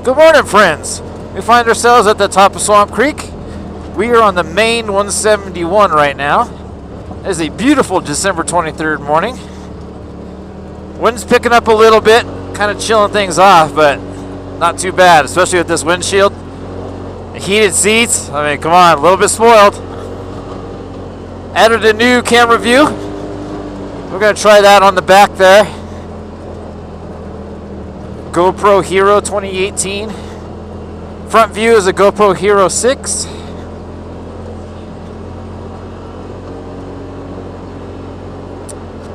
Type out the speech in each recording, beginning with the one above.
Good morning, friends. We find ourselves at the top of Swamp Creek. We are on the main 171 right now. It is a beautiful December 23rd morning. Wind's picking up a little bit, kind of chilling things off, but not too bad, especially with this windshield. Heated seats, I mean, come on, a little bit spoiled. Added a new camera view. We're going to try that on the back there. GoPro Hero 2018. Front view is a GoPro Hero 6.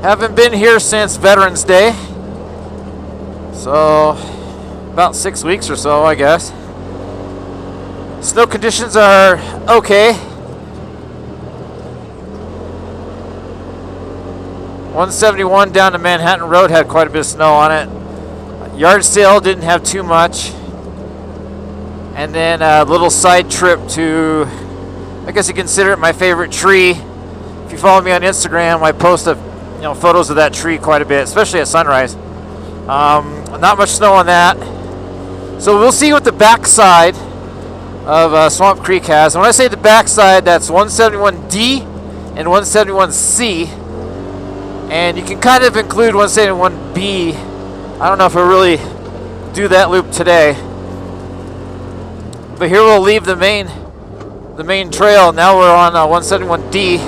Haven't been here since Veterans Day. So, about 6 weeks or so, I guess. Snow conditions are okay. 171 down to Manhattan Road had quite a bit of snow on it. Yard sale didn't have too much. And then a little side trip to, I guess you consider it my favorite tree. If you follow me on Instagram, I post photos of that tree quite a bit, especially at sunrise. Not much snow on that. So we'll see what the backside of Swamp Creek has. And when I say the backside, that's 171D and 171C. And you can kind of include 171B. I don't know if we'll really do that loop today. But here we'll leave the main trail. Now we're on 171D.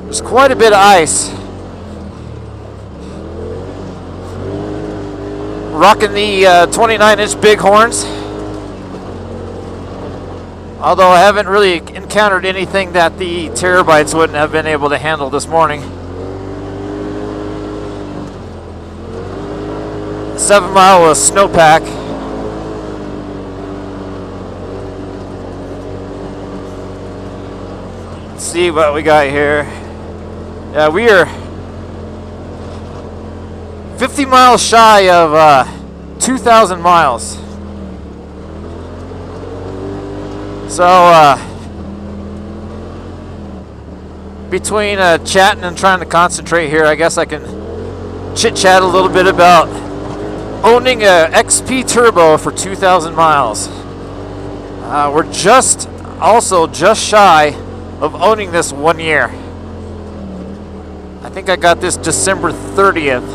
There's quite a bit of ice. Rocking the 29-inch bighorns. Although I haven't really encountered anything that the terabytes wouldn't have been able to handle this morning. 7 mile of snowpack. Let's see what we got here. Yeah, we are 50 miles shy of 2,000 miles. So, between chatting and trying to concentrate here, I guess I can chit-chat a little bit about owning a XP Turbo for 2,000 miles. We're just shy of owning this 1 year. I think I got this December 30th,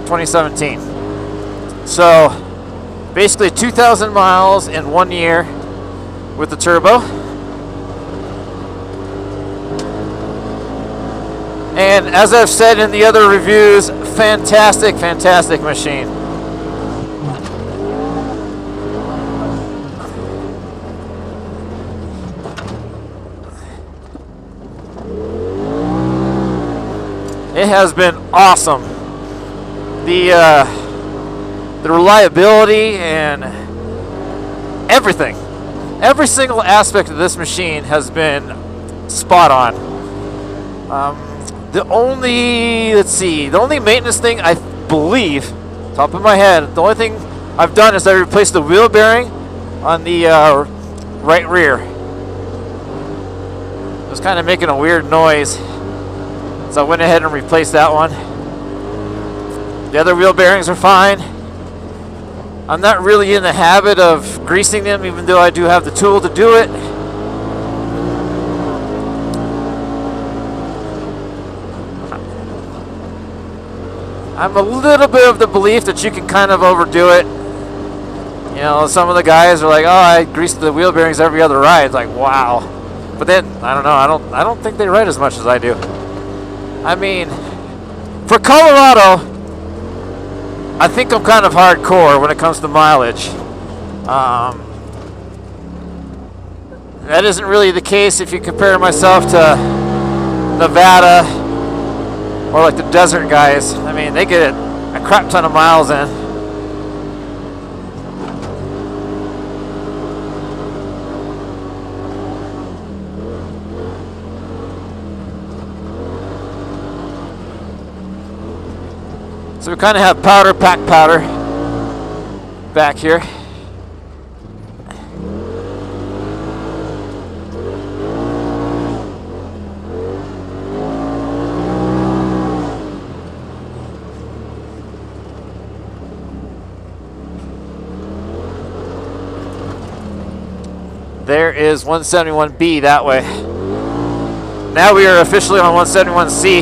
2017. So, basically 2,000 miles in 1 year with the turbo. And as I've said in the other reviews, fantastic machine. It has been awesome. The reliability and everything. Every single aspect of this machine has been spot on. The only maintenance thing I believe, top of my head, the only thing I've done is I replaced the wheel bearing on the right rear. It was kind of making a weird noise, so I went ahead and replaced that one. The other wheel bearings are fine. I'm not really in the habit of greasing them, even though I do have the tool to do it. I'm a little bit of the belief that you can kind of overdo it. You know, some of the guys are like, "Oh, I grease the wheel bearings every other ride." It's like, wow. But then I don't know. I don't think they ride as much as I do. I mean, for Colorado, I think I'm kind of hardcore when it comes to mileage. That isn't really the case if you compare myself to Nevada or like the desert guys. I mean, they get a crap ton of miles in. So we kind of have pack powder back here. there is 171B that way. Now we are officially on 171C.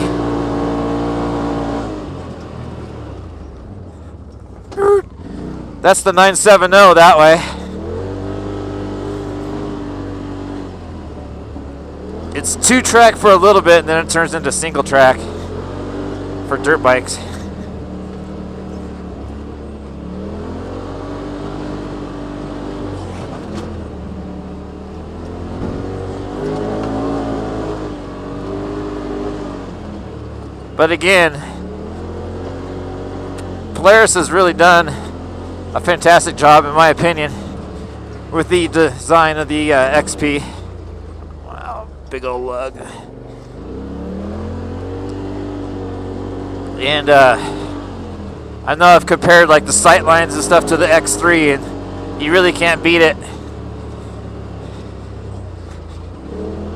That's the 970 that way. It's 2-track for a little bit, and then it turns into single track for dirt bikes. But again, Polaris has really done a fantastic job, in my opinion, with the design of the XP. Wow, big old lug. And I know I've compared like the sight lines and stuff to the X3, and you really can't beat it.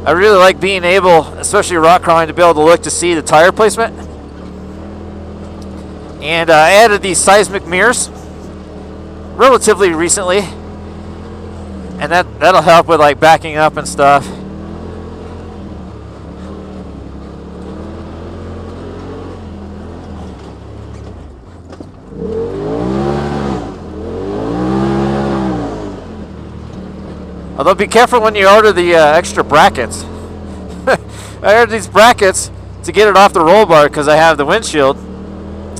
I really like being able, especially rock crawling, to be able to look to see the tire placement. And I added these seismic mirrors relatively recently, and that'll help with like backing up and stuff. Although be careful when you order the extra brackets. I ordered these brackets to get it off the roll bar because I have the windshield,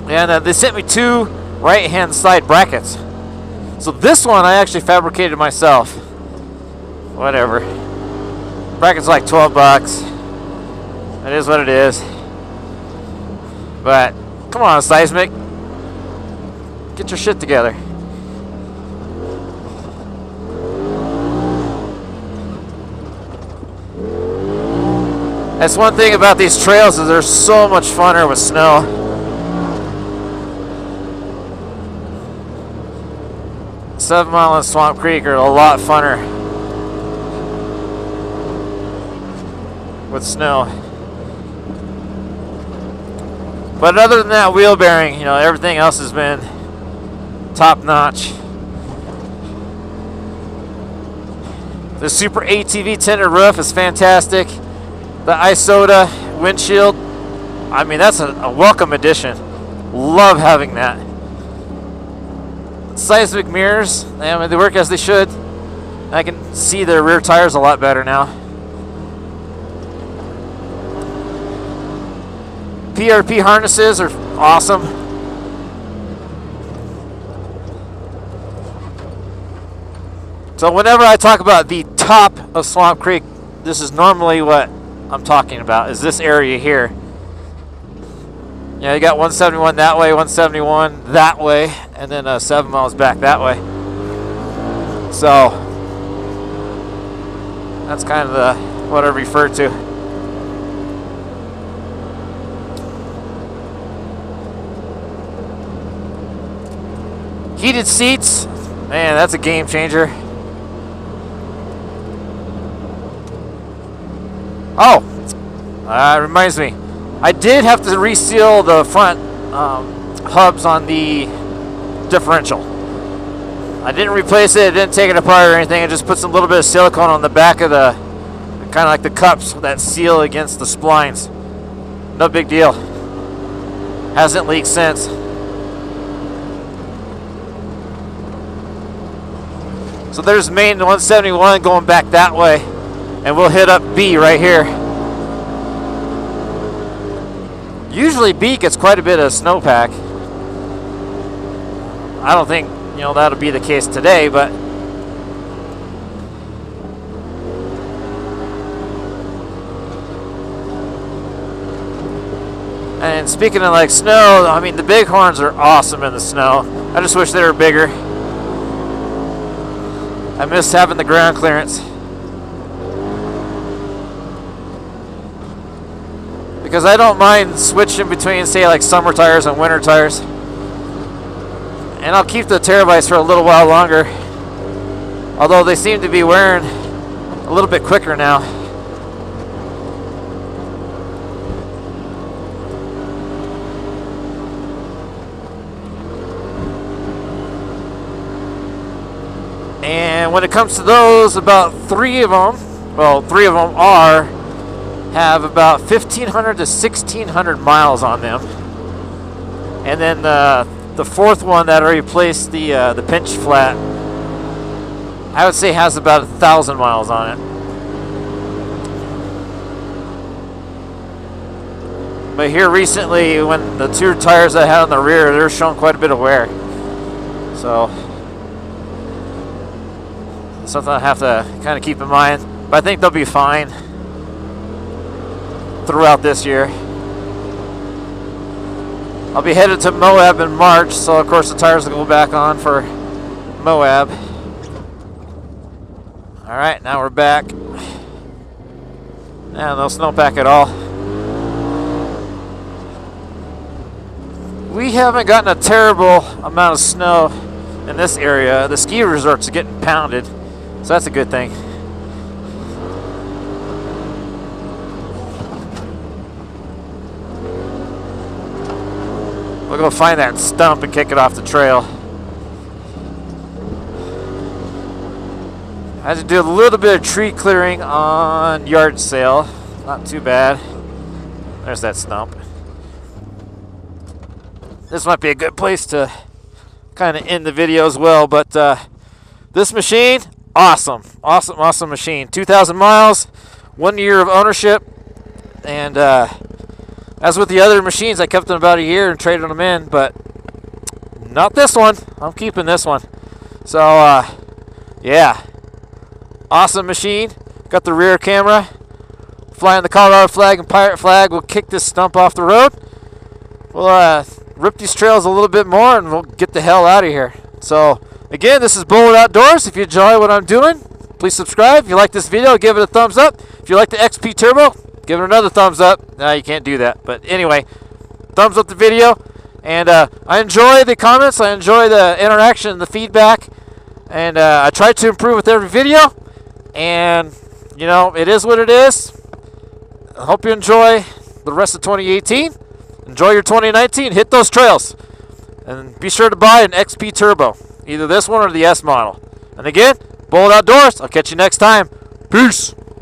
and they sent me 2 right-hand side brackets. So this one I actually fabricated myself. Whatever. Bracket's like 12 bucks. It is what it is. But come on, Seismic, get your shit together. That's one thing about these trails, is they're so much funner with snow. 7 Mile and Swamp Creek are a lot funner with snow. But other than that wheel bearing, you know, everything else has been top notch. The Super ATV tinted roof is fantastic. The ISOTA windshield, I mean, that's a welcome addition. Love having that. Seismic mirrors, I mean, they work as they should. I can see the rear tires a lot better now. PRP harnesses are awesome. So whenever I talk about the top of Swamp Creek, this is normally what I'm talking about, is this area here. Yeah, you got 171 that way, 171 that way, and then 7 miles back that way. So that's kind of what I refer to. Heated seats, man, that's a game changer. Oh, reminds me, I did have to reseal the front hubs on the differential. I didn't replace it, I didn't take it apart or anything. I just put some little bit of silicone on the back of the, kind of like the cups that seal against the splines. No big deal. Hasn't leaked since. So there's main 171 going back that way. And we'll hit up B right here. Usually B gets quite a bit of snowpack. I don't think, you know, that'll be the case today, but and speaking of like snow, I mean, the bighorns are awesome in the snow. I just wish they were bigger. I miss having the ground clearance. Because I don't mind switching between, say, like summer tires and winter tires. And I'll keep the terabytes for a little while longer. Although they seem to be wearing a little bit quicker now. And And when it comes to those, about 3 of them, well, 3 of them have about 1,500 to 1,600 miles on them. And then the 4th one that replaced the pinch flat, I would say has about 1,000 miles on it. But here recently, when the 2 tires I had on the rear, they're showing quite a bit of wear. So, something I have to kind of keep in mind. But I think they'll be fine throughout this year. I'll be headed to Moab in March, so of course the tires will go back on for Moab. Alright, now we're back. Yeah, no snowpack at all. We haven't gotten a terrible amount of snow in this area. The ski resorts are getting pounded, so that's a good thing. We'll go find that stump and kick it off the trail. I had to do a little bit of tree clearing on yard sale. Not too bad. There's that stump. This might be a good place to kind of end the video as well, but this machine, awesome machine. 2,000 miles, 1 year of ownership, and as with the other machines, I kept them about a year and traded them in, but not this one. I'm keeping this one. So yeah, awesome machine. Got the rear camera, flying the Colorado flag and pirate flag. We'll kick this stump off the road. We'll rip these trails a little bit more, and we'll get the hell out of here. So again, this is Bullet Outdoors. If you enjoy what I'm doing, please subscribe. If you like this video, give it a thumbs up. If you like the XP Turbo, give it another thumbs up. No, you can't do that. But anyway, thumbs up the video. And I enjoy the comments. I enjoy the interaction, the feedback. And I try to improve with every video. And, you know, it is what it is. I hope you enjoy the rest of 2018. Enjoy your 2019. Hit those trails. And be sure to buy an XP Turbo. Either this one or the S model. And again, Bullet Outdoors. I'll catch you next time. Peace.